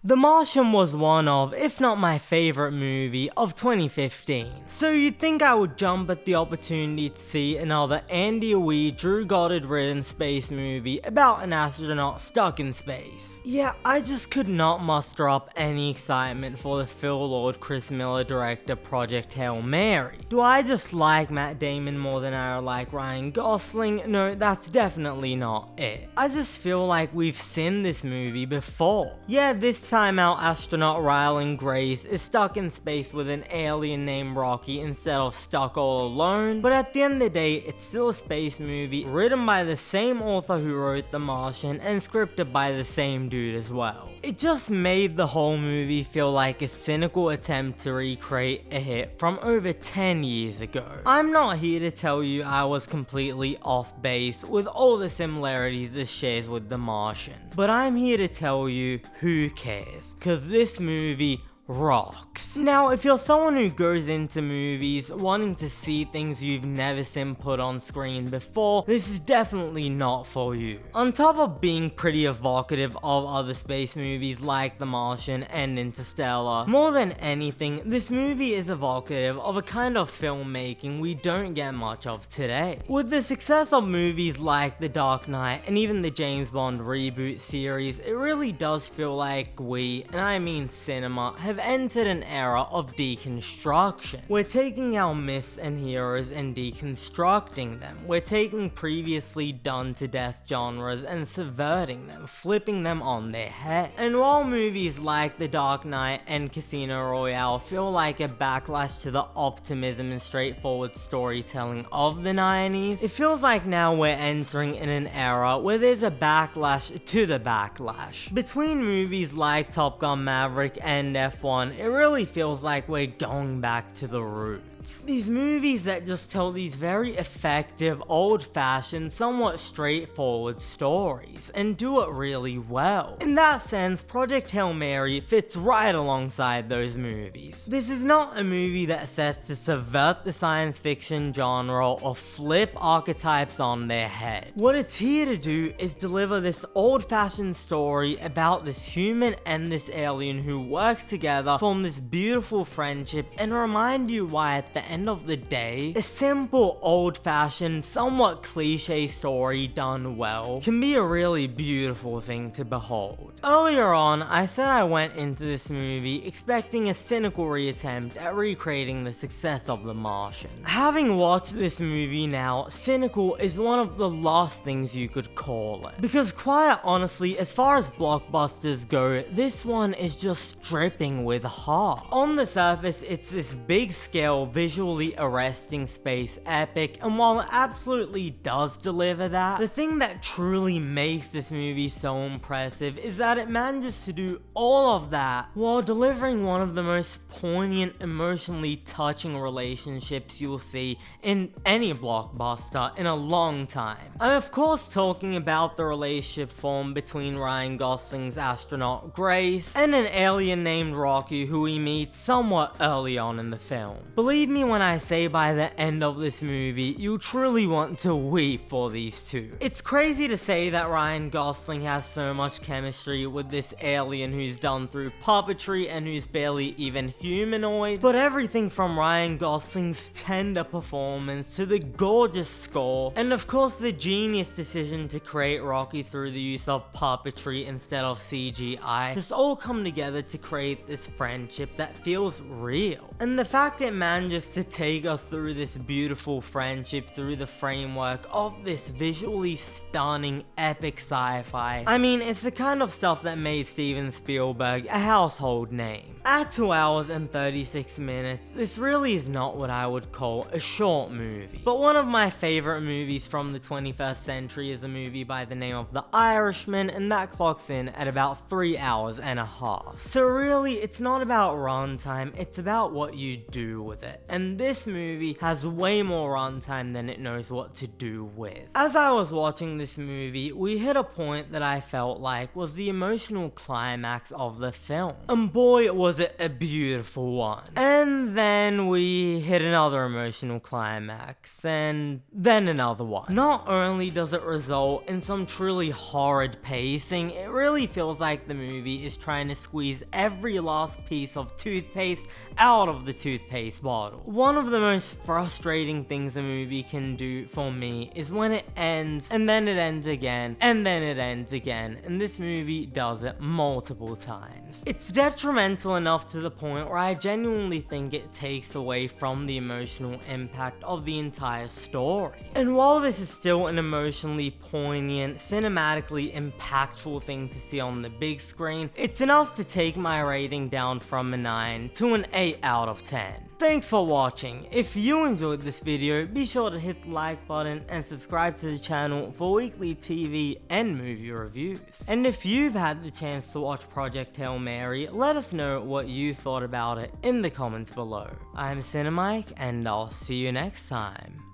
The Martian was one of, if not my favorite movie of 2015. So you'd think I would jump at the opportunity to see another Andy Wee, Drew Goddard written space movie about an astronaut stuck in space. Yeah, I just could not muster up any excitement for the Phil Lord, Chris Miller director Project Hail Mary. Do I just like Matt Damon more than I like Ryan Gosling? No, that's definitely not it. I just feel like we've seen this movie before. Yeah, this time our astronaut Rylan Grace is stuck in space with an alien named Rocky instead of stuck all alone, but at the end of the day, it's still a space movie written by the same author who wrote The Martian and scripted by the same dude as well. It just made the whole movie feel like a cynical attempt to recreate a hit from over 10 years ago. I'm not here to tell you I was completely off base with all the similarities this shares with The Martian, but I'm here to tell you who cares. Cause this movie rocks. Now, if you're someone who goes into movies wanting to see things you've never seen put on screen before, this is definitely not for you. On top of being pretty evocative of other space movies like The Martian and Interstellar, more than anything, this movie is evocative of a kind of filmmaking we don't get much of today. With the success of movies like The Dark Knight and even the James Bond reboot series, it really does feel like we, and I mean cinema, have entered an era of deconstruction. We're taking our myths and heroes and deconstructing them. We're taking previously done to death genres and subverting them, flipping them on their head. And while movies like The Dark Knight and Casino Royale feel like a backlash to the optimism and straightforward storytelling of the 90s, it feels like now we're entering in an era where there's a backlash to the backlash. Between movies like Top Gun Maverick and F1, it really feels like we're going back to the roots. These movies that just tell these very effective, old-fashioned, somewhat straightforward stories, and do it really well. In that sense, Project Hail Mary fits right alongside those movies. This is not a movie that sets to subvert the science fiction genre or flip archetypes on their head. What it's here to do is deliver this old-fashioned story about this human and this alien who work together, form this beautiful friendship, and remind you why at the end of the day, a simple, old-fashioned, somewhat cliche story done well can be a really beautiful thing to behold. Earlier on, I said I went into this movie expecting a cynical reattempt at recreating the success of The Martian. Having watched this movie now, cynical is one of the last things you could call it. Because quite honestly, as far as blockbusters go, this one is just dripping with heart. On the surface, it's this big-scale, visually arresting space epic, and while it absolutely does deliver that, the thing that truly makes this movie so impressive is that it manages to do all of that while delivering one of the most poignant, emotionally touching relationships you'll see in any blockbuster in a long time. I'm of course talking about the relationship formed between Ryan Gosling's astronaut Grace and an alien named Rocky who we meet somewhat early on in the film. Believe me when I say by the end of this movie, you truly want to weep for these two. It's crazy to say that Ryan Gosling has so much chemistry with this alien who's done through puppetry and who's barely even humanoid, but everything from Ryan Gosling's tender performance to the gorgeous score, and of course the genius decision to create Rocky through the use of puppetry instead of CGI, just all come together to create this friendship that feels real. And the fact it manages to take us through this beautiful friendship through the framework of this visually stunning epic sci-fi. I mean, it's the kind of stuff that made Steven Spielberg a household name. At 2 hours and 36 minutes, this really is not what I would call a short movie. But one of my favorite movies from the 21st century is a movie by the name of The Irishman, and that clocks in at about 3 hours and a half. So really, it's not about runtime, it's about what you do with it. and this movie has way more runtime than it knows what to do with. As I was watching this movie, we hit a point that I felt like was the emotional climax of the film, and boy was it a beautiful one. And then we hit another emotional climax, and then another one. Not only does it result in some truly horrid pacing, it really feels like the movie is trying to squeeze every last piece of toothpaste out of the toothpaste bottle. One of the most frustrating things a movie can do for me is when it ends, and then it ends again, and then it ends again, and this movie does it multiple times. It's detrimental enough to the point where I genuinely think it takes away from the emotional impact of the entire story. And while this is still an emotionally poignant, cinematically impactful thing to see on the big screen, it's enough to take my rating down from a 9 to an 8 out of 10. Thanks for watching. If you enjoyed this video, be sure to hit the like button and subscribe to the channel for weekly TV and movie reviews. And if you've had the chance to watch Project Hail Mary, let us know what you thought about it in the comments below. I'm Cinemike, and I'll see you next time.